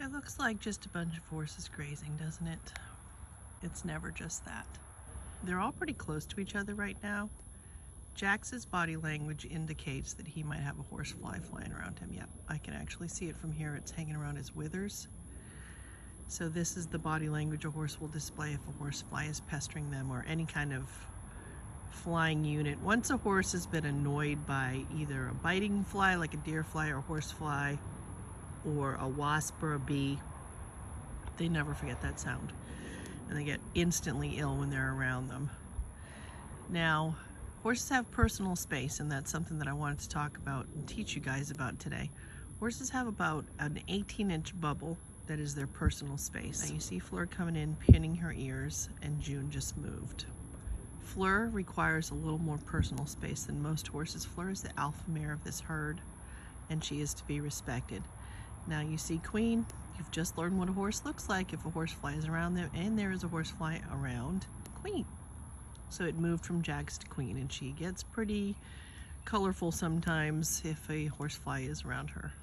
It looks like just a bunch of horses grazing, doesn't it? It's never just that. They're all pretty close to each other right now. Jax's body language indicates that he might have a horsefly flying around him. Yep, I can actually see it from here. It's hanging around his withers. So this is the body language a horse will display if a horsefly is pestering them or any kind of flying unit. Once a horse has been annoyed by either a biting fly like a deer fly or a horsefly or a wasp or a bee, they never forget that sound and they get instantly ill when they're around them. Now, horses have personal space, and that's something that I wanted to talk about and teach you guys about today. Horses have about an 18-inch bubble that is their personal space. Now you see Fleur coming in, pinning her ears, and June just moved. Fleur requires a little more personal space than most horses. Fleur is the alpha mare of this herd, and she is to be respected. Now you see Queen, you've just learned what a horse looks like if a horsefly is around them, and there is a horsefly around Queen. So it moved from Jax to Queen, and she gets pretty colorful sometimes if a horsefly is around her.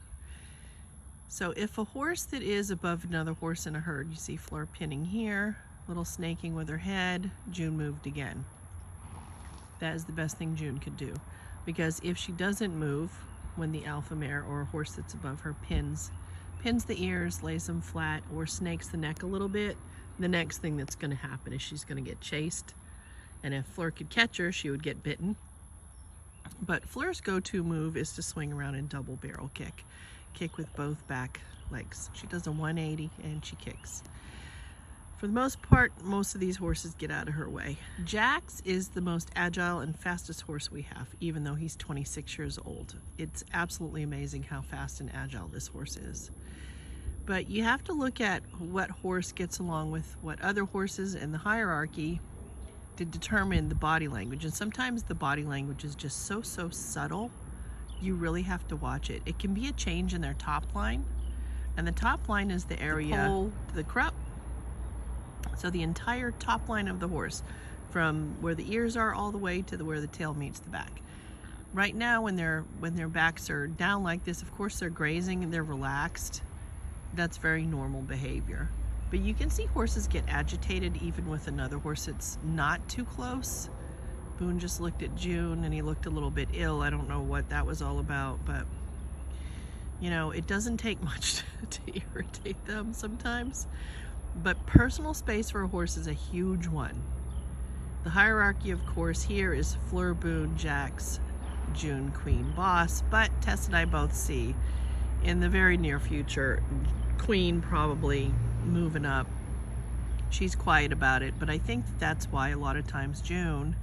So if a horse that is above another horse in a herd, you see Fleur pinning here, little snaking with her head, June moved again. That is the best thing June could do, because if she doesn't move when the alpha mare or a horse that's above her pins the ears, lays them flat, or snakes the neck a little bit, the next thing that's going to happen is she's going to get chased. And if Fleur could catch her, she would get bitten. But Fleur's go-to move is to swing around and double barrel kick. Kick with both back legs. She does a 180 and she kicks. For the most part, most of these horses get out of her way. Jax is the most agile and fastest horse we have, even though he's 26 years old. It's absolutely amazing how fast and agile this horse is. But you have to look at what horse gets along with what other horses in the hierarchy to determine the body language. And sometimes the body language is just so subtle, you really have to watch it. It can be a change in their top line, and the top line is the area, the pole to the crup. So the entire top line of the horse, from where the ears are all the way to where the tail meets the back. Right now, when their backs are down like this, of course they're grazing and they're relaxed. That's very normal behavior. But you can see horses get agitated even with another horse that's not too close. Boone just looked at June and he looked a little bit ill. I don't know what that was all about, but you know, it doesn't take much to irritate them sometimes. But personal space for a horse is a huge one. The hierarchy, of course, here is Fleur, Boone, Jax, June, Queen, Boss. But Tess and I both see in the very near future, Queen probably moving up. She's quiet about it, but I think that's why a lot of times June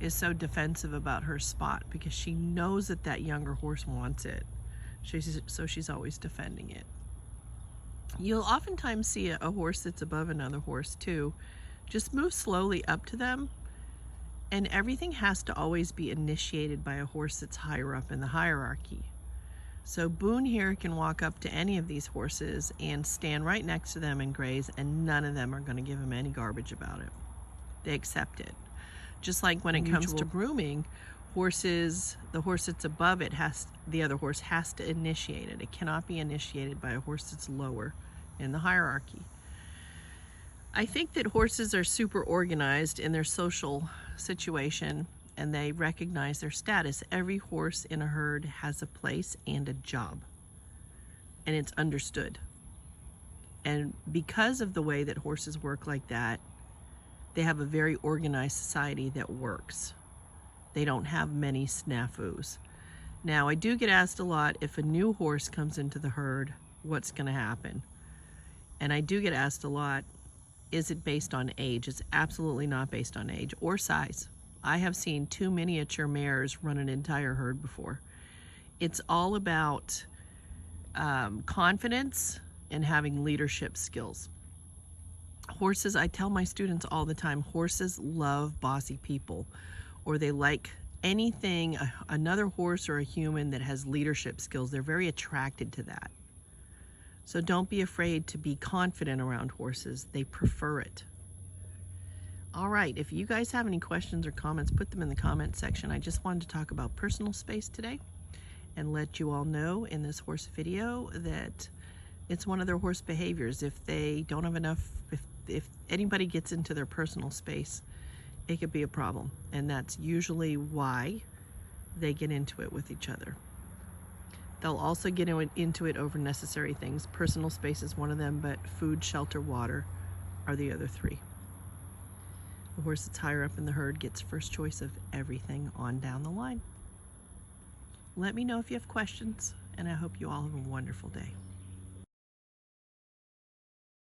is so defensive about her spot, because she knows that that younger horse wants it. So she's always defending it. You'll oftentimes see a horse that's above another horse too. Just move slowly up to them, and everything has to always be initiated by a horse that's higher up in the hierarchy. So Boone here can walk up to any of these horses and stand right next to them and graze, and none of them are going to give him any garbage about it. They accept it. Just like when it comes to grooming, horses, the horse that's above it the other horse has to initiate it. It cannot be initiated by a horse that's lower in the hierarchy. I think that horses are super organized in their social situation, and they recognize their status. Every horse in a herd has a place and a job, and it's understood. And because of the way that horses work like that, they have a very organized society that works. They don't have many snafus. Now, I do get asked a lot, if a new horse comes into the herd, what's going to happen? And I do get asked a lot, is it based on age? It's absolutely not based on age or size. I have seen 2 miniature mares run an entire herd before. It's all about confidence and having leadership skills. Horses, I tell my students all the time, horses love bossy people, or they like anything, another horse or a human that has leadership skills. They're very attracted to that. So don't be afraid to be confident around horses. They prefer it. All right, if you guys have any questions or comments, put them in the comment section. I just wanted to talk about personal space today and let you all know in this horse video that It's one of their horse behaviors. If they don't have enough, if anybody gets into their personal space, it could be a problem. And that's usually why they get into it with each other. They'll also get into it over necessary things. Personal space is one of them, but food, shelter, water are the other three. The horse that's higher up in the herd gets first choice of everything on down the line. Let me know if you have questions, and I hope you all have a wonderful day.